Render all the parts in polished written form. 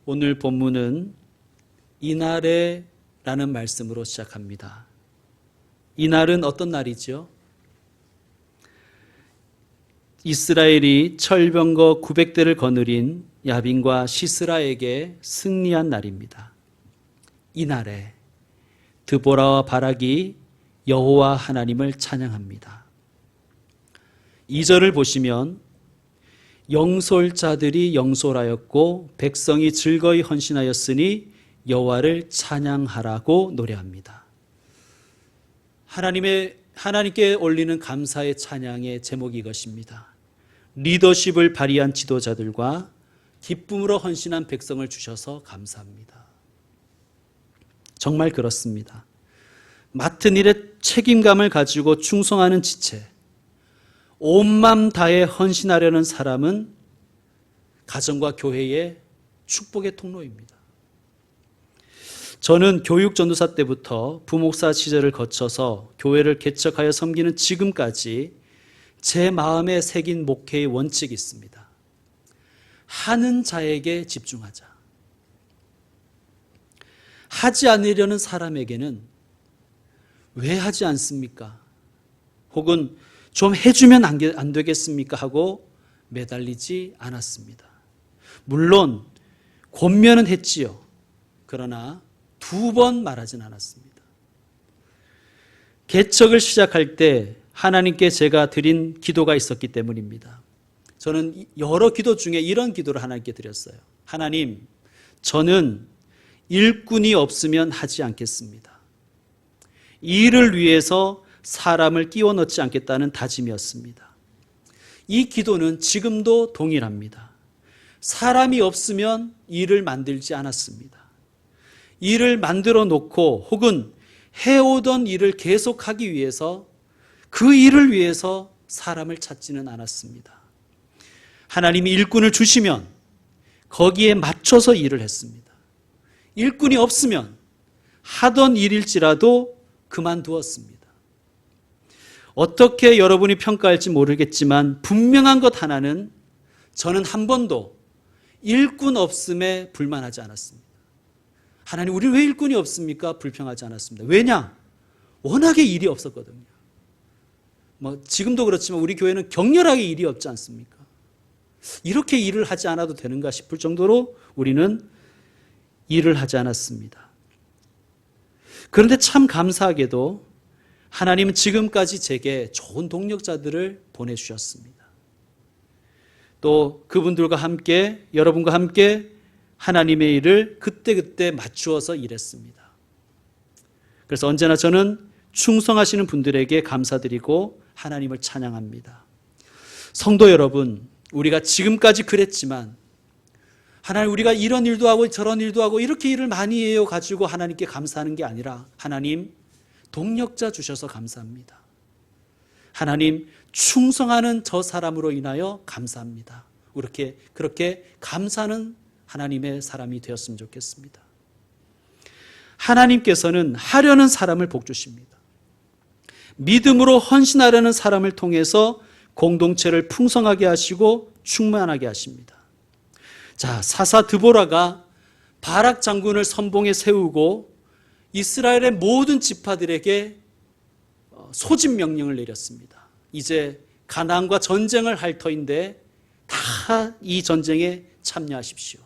오늘 본문은 이날에라는 말씀으로 시작합니다. 이날은 어떤 날이죠? 이스라엘이 철병거 900대를 거느린 야빈과 시스라에게 승리한 날입니다. 이날에 드보라와 바락이 여호와 하나님을 찬양합니다. 2절을 보시면 영솔자들이 영솔하였고 백성이 즐거이 헌신하였으니 여호와를 찬양하라고 노래합니다. 하나님께 올리는 감사의 찬양의 제목이 이것입니다. 리더십을 발휘한 지도자들과 기쁨으로 헌신한 백성을 주셔서 감사합니다. 정말 그렇습니다. 맡은 일에 책임감을 가지고 충성하는 지체, 온 맘 다해 헌신하려는 사람은 가정과 교회의 축복의 통로입니다. 저는 교육 전도사 때부터 부목사 시절을 거쳐서 교회를 개척하여 섬기는 지금까지 제 마음에 새긴 목회의 원칙이 있습니다. 하는 자에게 집중하자. 하지 않으려는 사람에게는 왜 하지 않습니까? 혹은 좀 해주면 안 되겠습니까? 하고 매달리지 않았습니다. 물론 권면은 했지요. 그러나 2번 말하진 않았습니다. 개척을 시작할 때 하나님께 제가 드린 기도가 있었기 때문입니다. 저는 여러 기도 중에 이런 기도를 하나님께 드렸어요. 하나님, 저는 일꾼이 없으면 하지 않겠습니다. 이 일을 위해서 사람을 끼워 넣지 않겠다는 다짐이었습니다. 이 기도는 지금도 동일합니다. 사람이 없으면 일을 만들지 않았습니다. 일을 만들어 놓고 혹은 해오던 일을 계속하기 위해서 그 일을 위해서 사람을 찾지는 않았습니다. 하나님이 일꾼을 주시면 거기에 맞춰서 일을 했습니다. 일꾼이 없으면 하던 일일지라도 그만두었습니다. 어떻게 여러분이 평가할지 모르겠지만 분명한 것 하나는 저는 한 번도 일꾼 없음에 불만하지 않았습니다. 하나님, 우리 왜 일꾼이 없습니까? 불평하지 않았습니다. 왜냐? 워낙에 일이 없었거든요. 지금도 그렇지만 우리 교회는 격렬하게 일이 없지 않습니까? 이렇게 일을 하지 않아도 되는가 싶을 정도로 우리는 일을 하지 않았습니다. 그런데 참 감사하게도 하나님은 지금까지 제게 좋은 동력자들을 보내주셨습니다. 또 그분들과 함께, 여러분과 함께 하나님의 일을 그때그때 맞추어서 일했습니다. 그래서 언제나 저는 충성하시는 분들에게 감사드리고 하나님을 찬양합니다. 성도 여러분, 우리가 지금까지 그랬지만 하나님, 우리가 이런 일도 하고 저런 일도 하고 이렇게 일을 많이 해요 가지고 하나님께 감사하는 게 아니라 하나님, 동력자 주셔서 감사합니다. 하나님, 충성하는 저 사람으로 인하여 감사합니다. 그렇게 감사하는 하나님의 사람이 되었으면 좋겠습니다. 하나님께서는 하려는 사람을 복 주십니다. 믿음으로 헌신하려는 사람을 통해서 공동체를 풍성하게 하시고 충만하게 하십니다. 자, 사사 드보라가 바락 장군을 선봉에 세우고 이스라엘의 모든 지파들에게 소집 명령을 내렸습니다. 이제 가나안과 전쟁을 할 터인데 다 이 전쟁에 참여하십시오.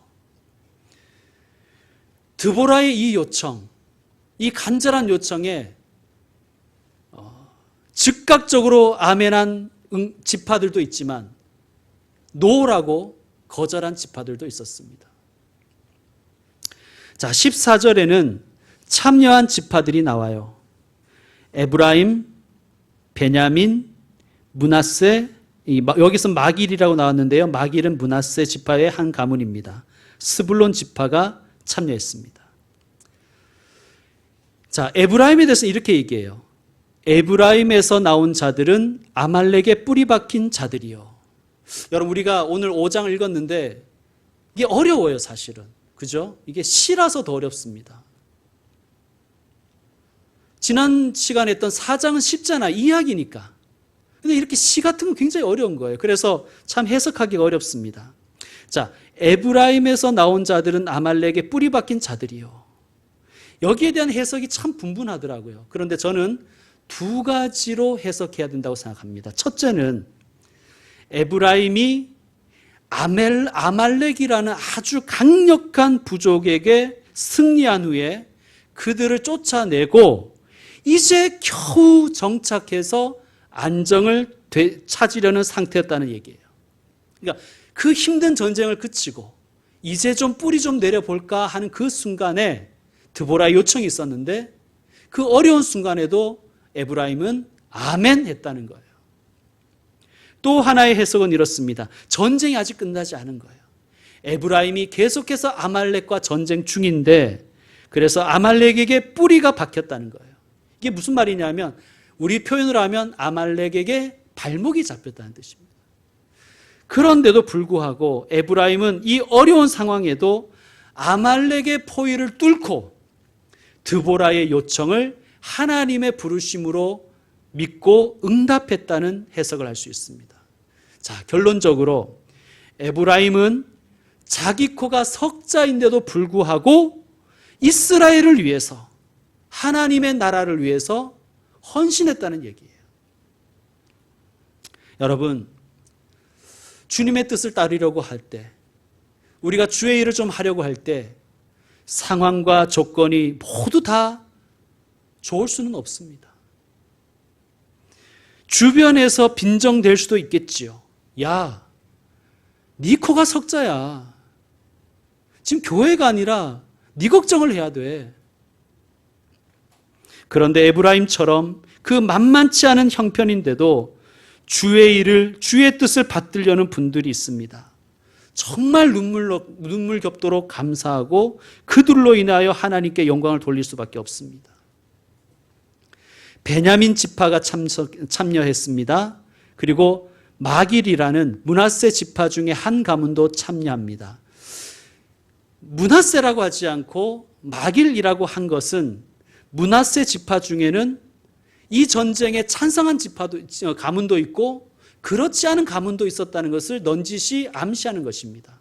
드보라의 이 요청, 이 간절한 요청에 즉각적으로 아멘한 지파들도 있지만 노라고 거절한 지파들도 있었습니다. 자, 14절에는 참여한 지파들이 나와요. 에브라임, 베냐민, 므낫세, 여기서 마길이라고 나왔는데요. 마길은 므낫세 지파의 한 가문입니다. 스불론 지파가 참여했습니다. 자, 에브라임에 대해서 이렇게 얘기해요. 에브라임에서 나온 자들은 아말렉에 뿌리 박힌 자들이요. 여러분, 우리가 오늘 5장을 읽었는데 이게 어려워요, 사실은. 그죠? 이게 시라서 더 어렵습니다. 지난 시간에 했던 4장은 쉽잖아, 이야기니까. 근데 이렇게 시 같은 건 굉장히 어려운 거예요. 그래서 참 해석하기가 어렵습니다. 자, 에브라임에서 나온 자들은 아말렉의 뿌리 박힌 자들이요. 여기에 대한 해석이 참 분분하더라고요. 그런데 저는 두 가지로 해석해야 된다고 생각합니다. 첫째는 에브라임이 아말렉이라는 아주 강력한 부족에게 승리한 후에 그들을 쫓아내고 이제 겨우 정착해서 안정을 찾으려는 상태였다는 얘기예요. 그러니까 그 힘든 전쟁을 그치고 이제 좀 뿌리 좀 내려볼까 하는 그 순간에 드보라의 요청이 있었는데 그 어려운 순간에도 에브라임은 아멘 했다는 거예요. 또 하나의 해석은 이렇습니다. 전쟁이 아직 끝나지 않은 거예요. 에브라임이 계속해서 아말렉과 전쟁 중인데 그래서 아말렉에게 뿌리가 박혔다는 거예요. 이게 무슨 말이냐면 우리 표현으로 하면 아말렉에게 발목이 잡혔다는 뜻입니다. 그런데도 불구하고 에브라임은 이 어려운 상황에도 아말렉의 포위를 뚫고 드보라의 요청을 하나님의 부르심으로 믿고 응답했다는 해석을 할 수 있습니다. 자, 결론적으로 에브라임은 자기 코가 석자인데도 불구하고 이스라엘을 위해서 하나님의 나라를 위해서 헌신했다는 얘기예요. 여러분, 주님의 뜻을 따르려고 할 때, 우리가 주의 일을 좀 하려고 할 때 상황과 조건이 모두 다 좋을 수는 없습니다. 주변에서 빈정될 수도 있겠지요. 야, 네 코가 석자야. 지금 교회가 아니라 네 걱정을 해야 돼. 그런데 에브라임처럼 그 만만치 않은 형편인데도 주의 일을, 주의 뜻을 받들려는 분들이 있습니다. 정말 눈물 겹도록 감사하고 그들로 인하여 하나님께 영광을 돌릴 수밖에 없습니다. 베냐민 지파가 참여했습니다. 그리고 마길이라는 므낫세 지파 중에 한 가문도 참여합니다. 므낫세라고 하지 않고 마길이라고 한 것은 므낫세 지파 중에는 이 전쟁에 찬성한 가문도 있고 그렇지 않은 가문도 있었다는 것을 넌지시 암시하는 것입니다.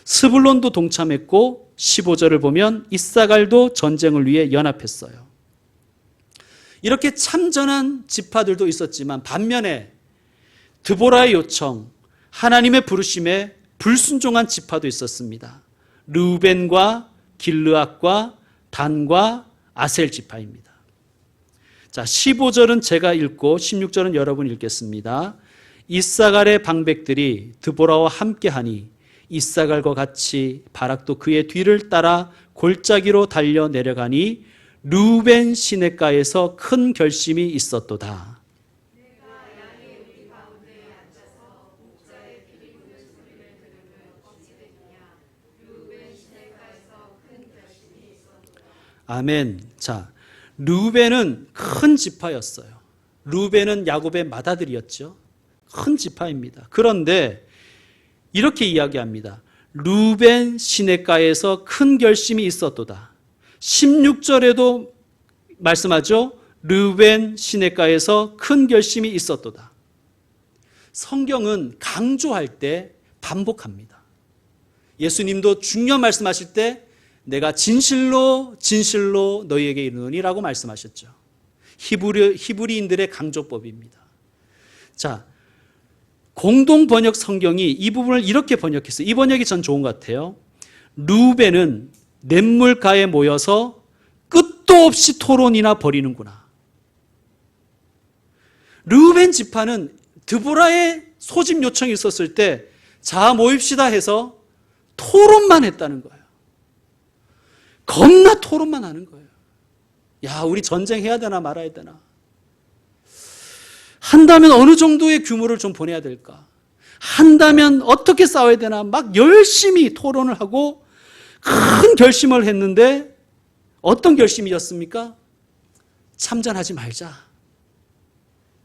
스불론도 동참했고 15절을 보면 이사갈도 전쟁을 위해 연합했어요. 이렇게 참전한 지파들도 있었지만 반면에 드보라의 요청, 하나님의 부르심에 불순종한 지파도 있었습니다. 르우벤과 길르앗과 단과 아셀 지파입니다. 자, 15절은 제가 읽고 16절은 여러분 읽겠습니다. 이사갈의 방백들이 드보라와 함께하니 이사갈과 같이 바락도 그의 뒤를 따라 골짜기로 달려 내려가니 르우벤 시냇가에서 큰 결심이 있었도다. 아멘. 자, 르우벤은 큰 지파였어요. 르우벤은 야곱의 맏아들이었죠. 큰 지파입니다. 그런데 이렇게 이야기합니다. 르우벤 시냇가에서 큰 결심이 있었도다. 16절에도 말씀하죠. 르우벤 시냇가에서 큰 결심이 있었도다. 성경은 강조할 때 반복합니다. 예수님도 중요 말씀하실 때 내가 진실로 진실로 너희에게 이르노니라고 말씀하셨죠. 히브리인들의 강조법입니다. 자, 공동 번역 성경이 이 부분을 이렇게 번역했어요. 이 번역이 전 좋은 것 같아요. 르우벤은 냇물가에 모여서 끝도 없이 토론이나 벌이는구나. 르우벤 지파는 드보라의 소집 요청이 있었을 때 자 모입시다 해서 토론만 했다는 거예요. 겁나 토론만 하는 거예요. 야, 우리 전쟁해야 되나 말아야 되나. 한다면 어느 정도의 규모를 좀 보내야 될까. 한다면 어떻게 싸워야 되나. 막 열심히 토론을 하고 큰 결심을 했는데 어떤 결심이었습니까? 참전하지 말자.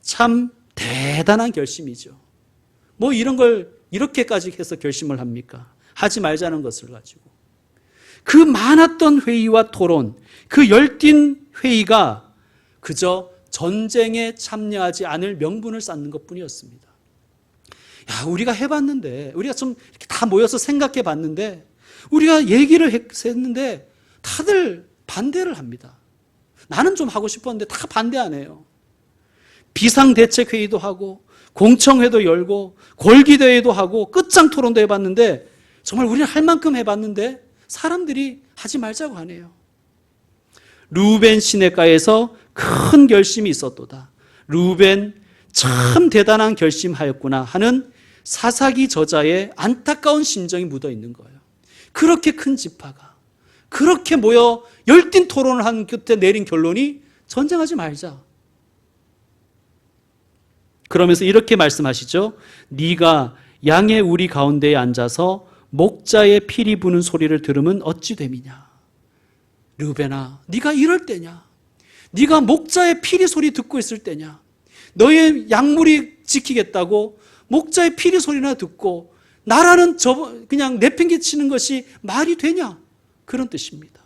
참 대단한 결심이죠. 뭐 이런 걸 이렇게까지 해서 결심을 합니까? 하지 말자는 것을 가지고. 그 많았던 회의와 토론, 그 열띤 회의가 그저 전쟁에 참여하지 않을 명분을 쌓는 것뿐이었습니다. 야, 우리가 해봤는데, 우리가 좀 이렇게 다 모여서 생각해 봤는데, 우리가 얘기를 했는데, 다들 반대를 합니다. 나는 좀 하고 싶었는데 다 반대 안 해요. 비상대책회의도 하고, 공청회도 열고, 골기대회도 하고, 끝장 토론도 해봤는데, 정말 우리는 할 만큼 해봤는데, 사람들이 하지 말자고 하네요. 르우벤 시내가에서 큰 결심이 있었도다. 르우벤 참 대단한 결심하였구나 하는 사사기 저자의 안타까운 심정이 묻어 있는 거예요. 그렇게 큰 지파가 그렇게 모여 열띤 토론을 한 끝에 내린 결론이 전쟁하지 말자. 그러면서 이렇게 말씀하시죠. 네가 양의 우리 가운데에 앉아서 목자의 피리 부는 소리를 들으면 어찌 됨이냐. 르우벤아, 네가 이럴 때냐? 네가 목자의 피리 소리 듣고 있을 때냐? 너의 약물이 지키겠다고 목자의 피리 소리나 듣고 나라는 그냥 내팽개치는 것이 말이 되냐? 그런 뜻입니다.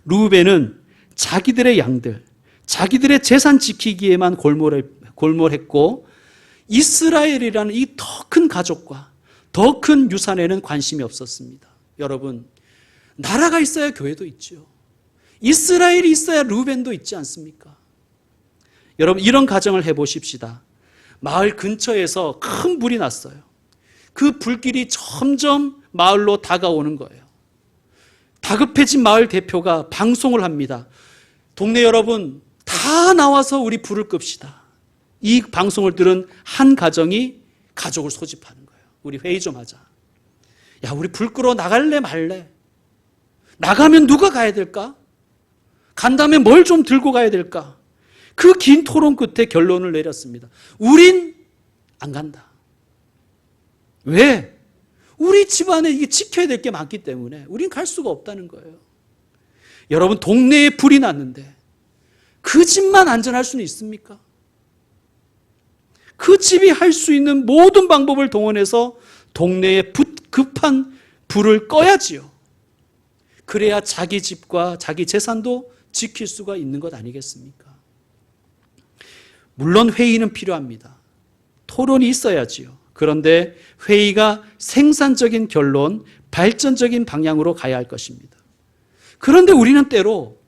르우벤은 자기들의 양들, 자기들의 재산 지키기에만 골몰했고 이스라엘이라는 이 더 큰 가족과 더 큰 유산에는 관심이 없었습니다. 여러분, 나라가 있어야 교회도 있죠. 이스라엘이 있어야 르우벤도 있지 않습니까? 여러분, 이런 가정을 해보십시다. 마을 근처에서 큰 불이 났어요. 그 불길이 점점 마을로 다가오는 거예요. 다급해진 마을 대표가 방송을 합니다. 동네 여러분 다 나와서 우리 불을 끕시다. 이 방송을 들은 한 가정이 가족을 소집하는 거예요. 우리 회의 좀 하자. 야, 우리 불 끄러 나갈래 말래? 나가면 누가 가야 될까? 간다면 뭘 좀 들고 가야 될까? 그 긴 토론 끝에 결론을 내렸습니다. 우린 안 간다. 왜? 우리 집안에 이게 지켜야 될 게 많기 때문에 우린 갈 수가 없다는 거예요. 여러분, 동네에 불이 났는데 그 집만 안전할 수는 있습니까? 그 집이 할 수 있는 모든 방법을 동원해서 동네에 급한 불을 꺼야지요. 그래야 자기 집과 자기 재산도 지킬 수가 있는 것 아니겠습니까? 물론 회의는 필요합니다. 토론이 있어야지요. 그런데 회의가 생산적인 결론, 발전적인 방향으로 가야 할 것입니다. 그런데 우리는 때로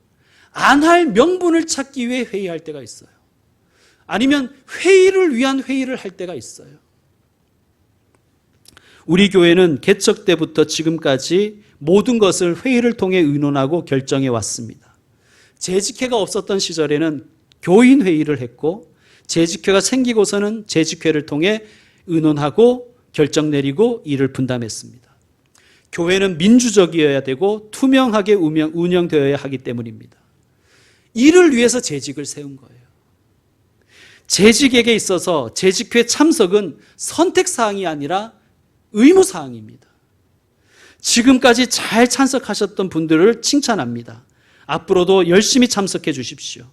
안 할 명분을 찾기 위해 회의할 때가 있어요. 아니면 회의를 위한 회의를 할 때가 있어요. 우리 교회는 개척 때부터 지금까지 모든 것을 회의를 통해 의논하고 결정해 왔습니다. 재직회가 없었던 시절에는 교인 회의를 했고, 재직회가 생기고서는 재직회를 통해 의논하고 결정 내리고 일을 분담했습니다. 교회는 민주적이어야 되고 투명하게 운영되어야 하기 때문입니다. 이를 위해서 재직을 세운 거예요. 재직에게 있어서 재직회 참석은 선택사항이 아니라 의무사항입니다. 지금까지 잘 참석하셨던 분들을 칭찬합니다. 앞으로도 열심히 참석해 주십시오.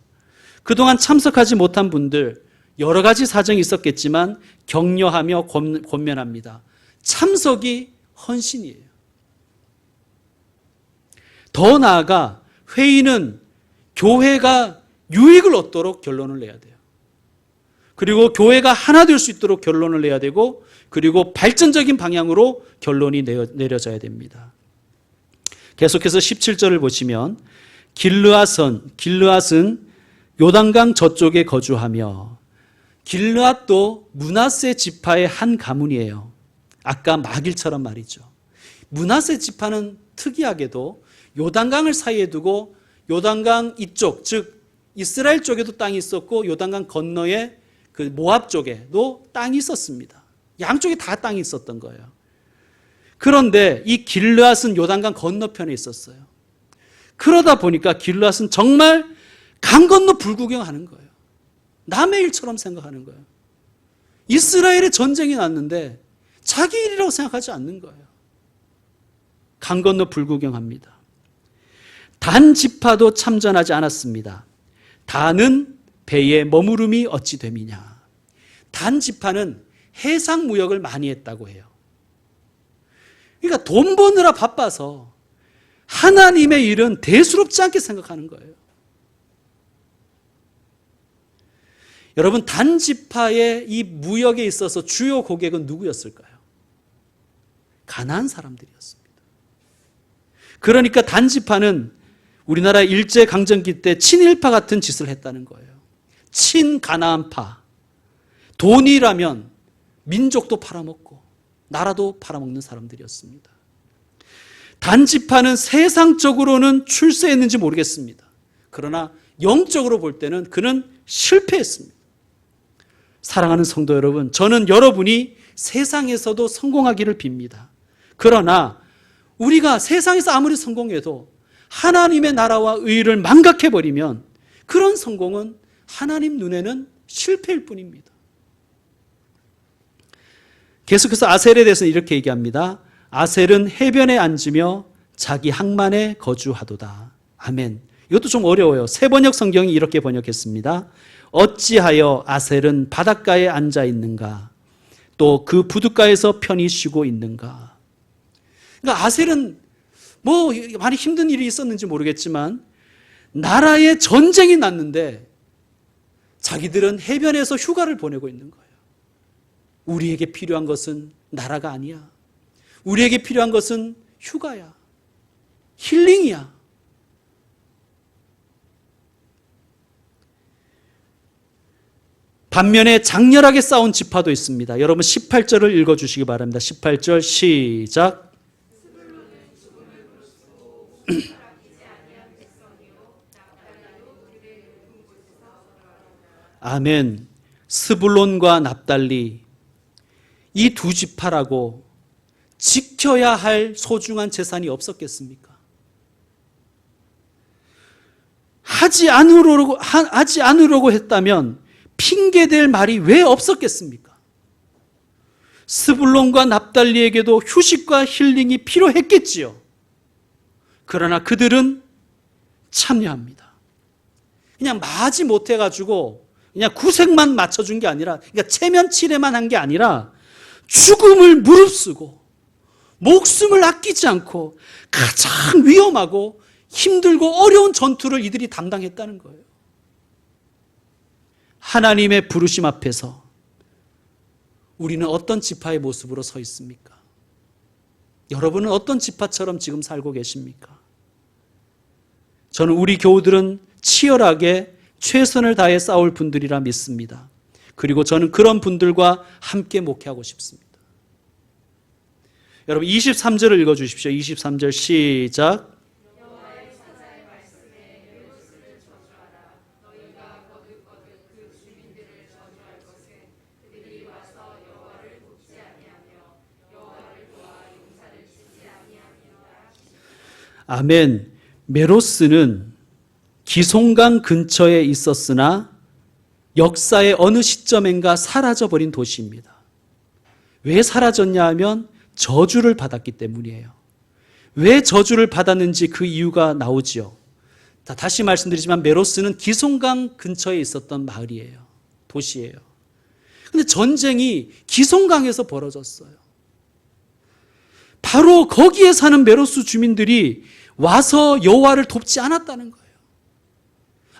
그동안 참석하지 못한 분들, 여러 가지 사정이 있었겠지만 격려하며 권면합니다. 참석이 헌신이에요. 더 나아가 회의는 교회가 유익을 얻도록 결론을 내야 돼요. 그리고 교회가 하나 될 수 있도록 결론을 내야 되고, 그리고 발전적인 방향으로 결론이 내려져야 됩니다. 계속해서 17절을 보시면 길르앗은 요단강 저쪽에 거주하며, 길르앗도 므낫세 지파의 한 가문이에요. 아까 마길처럼 말이죠. 므낫세 지파는 특이하게도 요단강을 사이에 두고 요단강 이쪽, 즉 이스라엘 쪽에도 땅이 있었고 요단강 건너에 그 모압 쪽에도 땅이 있었습니다. 양쪽에 다 땅이 있었던 거예요. 그런데 이 길르앗은 요단강 건너편에 있었어요. 그러다 보니까 길르앗은 정말 강 건너 불구경하는 거예요. 남의 일처럼 생각하는 거예요. 이스라엘의 전쟁이 났는데 자기 일이라고 생각하지 않는 거예요. 강 건너 불구경합니다. 단 지파도 참전하지 않았습니다. 단은 배에 머무름이 어찌 됨이냐. 단 지파는 해상 무역을 많이 했다고 해요. 그러니까 돈 버느라 바빠서 하나님의 일은 대수롭지 않게 생각하는 거예요. 여러분, 단지파의 이 무역에 있어서 주요 고객은 누구였을까요? 가나안 사람들이었습니다. 그러니까 단지파는 우리나라 일제강점기 때 친일파 같은 짓을 했다는 거예요. 친가나안파. 돈이라면 민족도 팔아먹고 나라도 팔아먹는 사람들이었습니다. 단지파는 세상적으로는 출세했는지 모르겠습니다. 그러나 영적으로 볼 때는 그는 실패했습니다. 사랑하는 성도 여러분, 저는 여러분이 세상에서도 성공하기를 빕니다. 그러나 우리가 세상에서 아무리 성공해도 하나님의 나라와 의를 망각해버리면 그런 성공은 하나님 눈에는 실패일 뿐입니다. 계속해서 아셀에 대해서는 이렇게 얘기합니다. 아셀은 해변에 앉으며 자기 항만에 거주하도다. 아멘. 이것도 좀 어려워요. 세번역 성경이 이렇게 번역했습니다. 어찌하여 아셀은 바닷가에 앉아 있는가? 또 그 부둣가에서 편히 쉬고 있는가? 그러니까 아셀은 뭐 많이 힘든 일이 있었는지 모르겠지만 나라에 전쟁이 났는데 자기들은 해변에서 휴가를 보내고 있는 거예요. 우리에게 필요한 것은 나라가 아니야. 우리에게 필요한 것은 휴가야. 힐링이야. 반면에 장렬하게 싸운 지파도 있습니다. 여러분 18절을 읽어주시기 바랍니다. 18절 시작. 아멘. 스불론과 납달리, 이 두 지파라고 지켜야 할 소중한 재산이 없었겠습니까? 하지 않으려고 했다면 핑계댈 말이 왜 없었겠습니까? 스불론과 납달리에게도 휴식과 힐링이 필요했겠지요. 그러나 그들은 참여합니다. 그냥 마지 못해가지고 그냥 구색만 맞춰준 게 아니라, 그러니까 체면치레만 한 게 아니라 죽음을 무릅쓰고 목숨을 아끼지 않고 가장 위험하고 힘들고 어려운 전투를 이들이 담당했다는 거예요. 하나님의 부르심 앞에서 우리는 어떤 지파의 모습으로 서 있습니까? 여러분은 어떤 지파처럼 지금 살고 계십니까? 저는 우리 교우들은 치열하게 최선을 다해 싸울 분들이라 믿습니다. 그리고 저는 그런 분들과 함께 목회하고 싶습니다. 여러분 23절을 읽어주십시오. 23절 시작. 아멘. 메로스는 기송강 근처에 있었으나 역사의 어느 시점인가 사라져버린 도시입니다. 왜 사라졌냐 하면 저주를 받았기 때문이에요. 왜 저주를 받았는지 그 이유가 나오지요. 다시 말씀드리지만 메로스는 기송강 근처에 있었던 마을이에요. 도시예요. 근데 전쟁이 기송강에서 벌어졌어요. 바로 거기에 사는 메로스 주민들이 와서 여호와를 돕지 않았다는 거예요.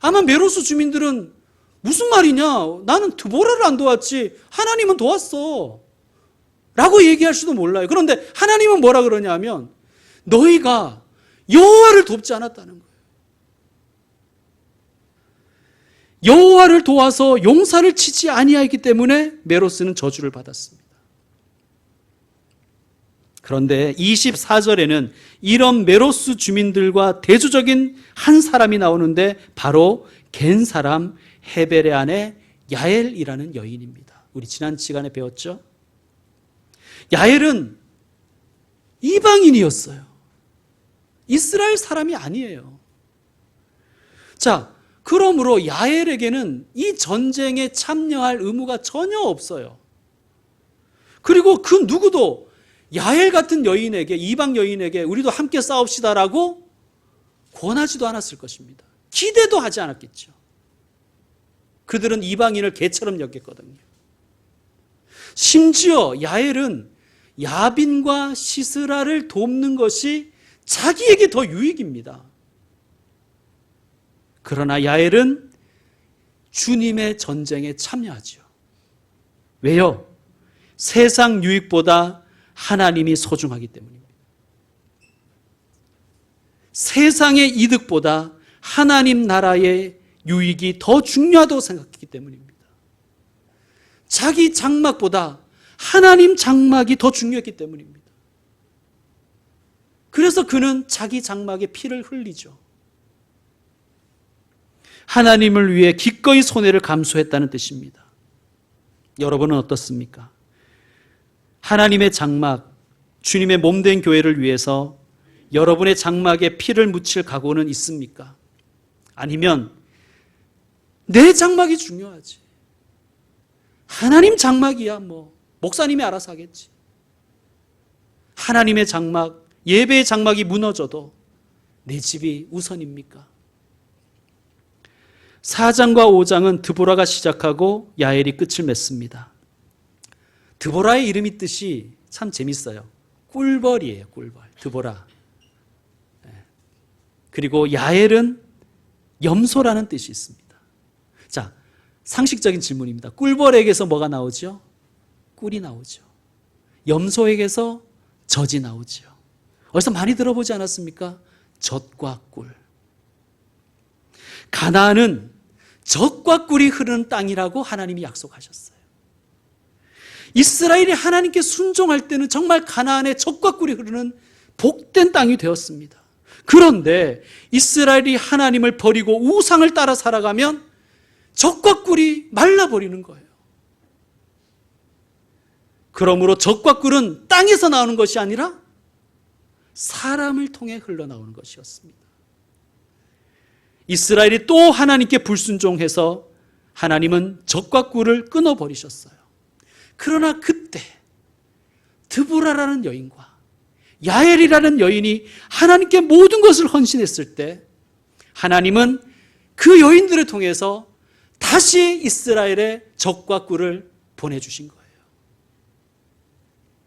아마 메로스 주민들은 무슨 말이냐? 나는 드보라를 안 도왔지 하나님은 도왔어 라고 얘기할 수도 몰라요. 그런데 하나님은 뭐라 그러냐 하면 너희가 여호와를 돕지 않았다는 거예요. 여호와를 도와서 용사를 치지 아니하였기 때문에 메로스는 저주를 받았습니다. 그런데 24절에는 이런 메로스 주민들과 대조적인 한 사람이 나오는데 바로 겐 사람 헤베레안의 야엘이라는 여인입니다. 우리 지난 시간에 배웠죠? 야엘은 이방인이었어요. 이스라엘 사람이 아니에요. 자, 그러므로 야엘에게는 이 전쟁에 참여할 의무가 전혀 없어요. 그리고 그 누구도 야엘 같은 여인에게, 이방 여인에게 우리도 함께 싸웁시다라고 권하지도 않았을 것입니다. 기대도 하지 않았겠죠. 그들은 이방인을 개처럼 여겼거든요. 심지어 야엘은 야빈과 시스라를 돕는 것이 자기에게 더 유익입니다. 그러나 야엘은 주님의 전쟁에 참여하죠. 왜요? 세상 유익보다 하나님이 소중하기 때문입니다. 세상의 이득보다 하나님 나라의 유익이 더 중요하다고 생각했기 때문입니다. 자기 장막보다 하나님 장막이 더 중요했기 때문입니다. 그래서 그는 자기 장막에 피를 흘리죠. 하나님을 위해 기꺼이 손해를 감수했다는 뜻입니다. 여러분은 어떻습니까? 하나님의 장막, 주님의 몸된 교회를 위해서 여러분의 장막에 피를 묻힐 각오는 있습니까? 아니면 내 장막이 중요하지. 하나님 장막이야 목사님이 알아서 하겠지. 하나님의 장막, 예배의 장막이 무너져도 내 집이 우선입니까? 4장과 5장은 드보라가 시작하고 야엘이 끝을 맺습니다. 드보라의 이름이 뜻이 참 재밌어요. 꿀벌이에요. 꿀벌. 드보라. 그리고 야엘은 염소라는 뜻이 있습니다. 자, 상식적인 질문입니다. 꿀벌에게서 뭐가 나오죠? 꿀이 나오죠. 염소에게서 젖이 나오죠. 어디서 많이 들어보지 않았습니까? 젖과 꿀. 가나안은 젖과 꿀이 흐르는 땅이라고 하나님이 약속하셨어요. 이스라엘이 하나님께 순종할 때는 정말 가나안에 젖과 꿀이 흐르는 복된 땅이 되었습니다. 그런데 이스라엘이 하나님을 버리고 우상을 따라 살아가면 젖과 꿀이 말라버리는 거예요. 그러므로 젖과 꿀은 땅에서 나오는 것이 아니라 사람을 통해 흘러나오는 것이었습니다. 이스라엘이 또 하나님께 불순종해서 하나님은 젖과 꿀을 끊어버리셨어요. 그러나 그때 드보라라는 여인과 야엘이라는 여인이 하나님께 모든 것을 헌신했을 때 하나님은 그 여인들을 통해서 다시 이스라엘의 젖과 꿀을 보내주신 거예요.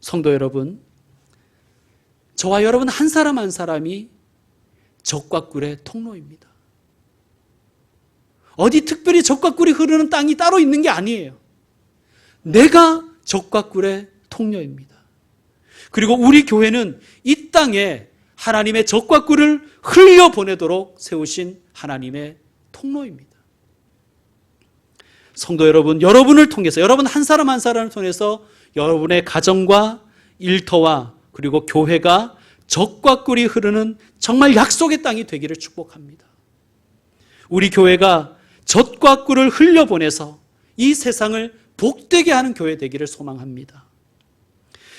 성도 여러분, 저와 여러분 한 사람 한 사람이 젖과 꿀의 통로입니다. 어디 특별히 젖과 꿀이 흐르는 땅이 따로 있는 게 아니에요. 내가 젖과 꿀의 통로입니다. 그리고 우리 교회는 이 땅에 하나님의 젖과 꿀을 흘려보내도록 세우신 하나님의 통로입니다. 성도 여러분, 여러분을 통해서, 여러분 한 사람 한 사람을 통해서 여러분의 가정과 일터와 그리고 교회가 젖과 꿀이 흐르는 정말 약속의 땅이 되기를 축복합니다. 우리 교회가 젖과 꿀을 흘려보내서 이 세상을 복되게 하는 교회 되기를 소망합니다.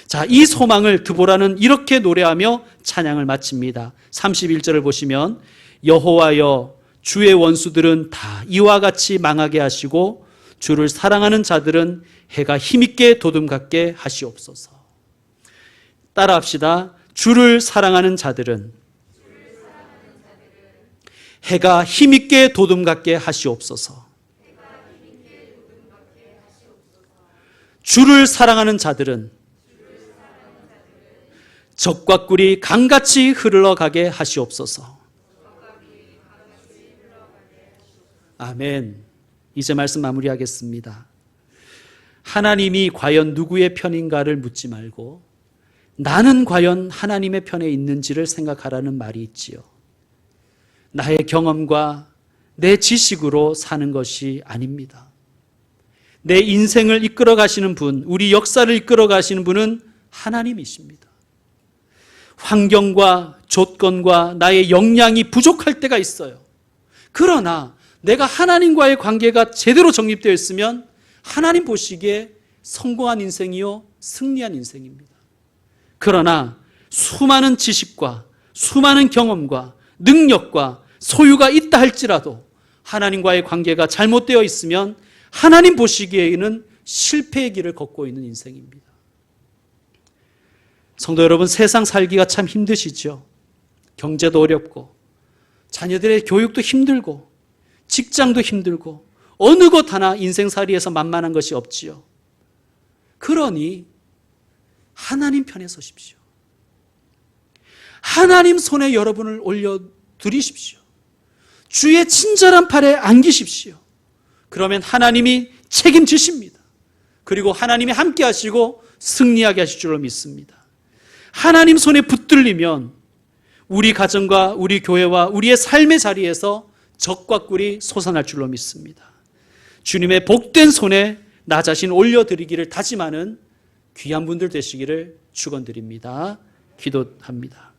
자, 이 소망을 드보라는 이렇게 노래하며 찬양을 마칩니다. 31절을 보시면 여호와여 주의 원수들은 다 이와 같이 망하게 하시고 주를 사랑하는 자들은 해가 힘있게 도둠같게 하시옵소서. 따라합시다. 주를 사랑하는 자들은 해가 힘있게 도둠같게 하시옵소서. 주를 사랑하는 자들은 젖과 꿀이 강같이 흘러가게 하시옵소서. 아멘. 이제 말씀 마무리하겠습니다. 하나님이 과연 누구의 편인가를 묻지 말고 나는 과연 하나님의 편에 있는지를 생각하라는 말이 있지요. 나의 경험과 내 지식으로 사는 것이 아닙니다. 내 인생을 이끌어 가시는 분, 우리 역사를 이끌어 가시는 분은 하나님이십니다. 환경과 조건과 나의 역량이 부족할 때가 있어요. 그러나 내가 하나님과의 관계가 제대로 정립되어 있으면 하나님 보시기에 성공한 인생이요 승리한 인생입니다. 그러나 수많은 지식과 수많은 경험과 능력과 소유가 있다 할지라도 하나님과의 관계가 잘못되어 있으면 하나님 보시기에는 실패의 길을 걷고 있는 인생입니다. 성도 여러분, 세상 살기가 참 힘드시죠? 경제도 어렵고 자녀들의 교육도 힘들고 직장도 힘들고 어느 것 하나 인생살이에서 만만한 것이 없지요. 그러니 하나님 편에 서십시오. 하나님 손에 여러분을 올려드리십시오. 주의 친절한 팔에 안기십시오. 그러면 하나님이 책임지십니다. 그리고 하나님이 함께 하시고 승리하게 하실 줄로 믿습니다. 하나님 손에 붙들리면 우리 가정과 우리 교회와 우리의 삶의 자리에서 적과 꿀이 솟아날 줄로 믿습니다. 주님의 복된 손에 나 자신 올려드리기를 다짐하는 귀한 분들 되시기를 축원드립니다. 기도합니다.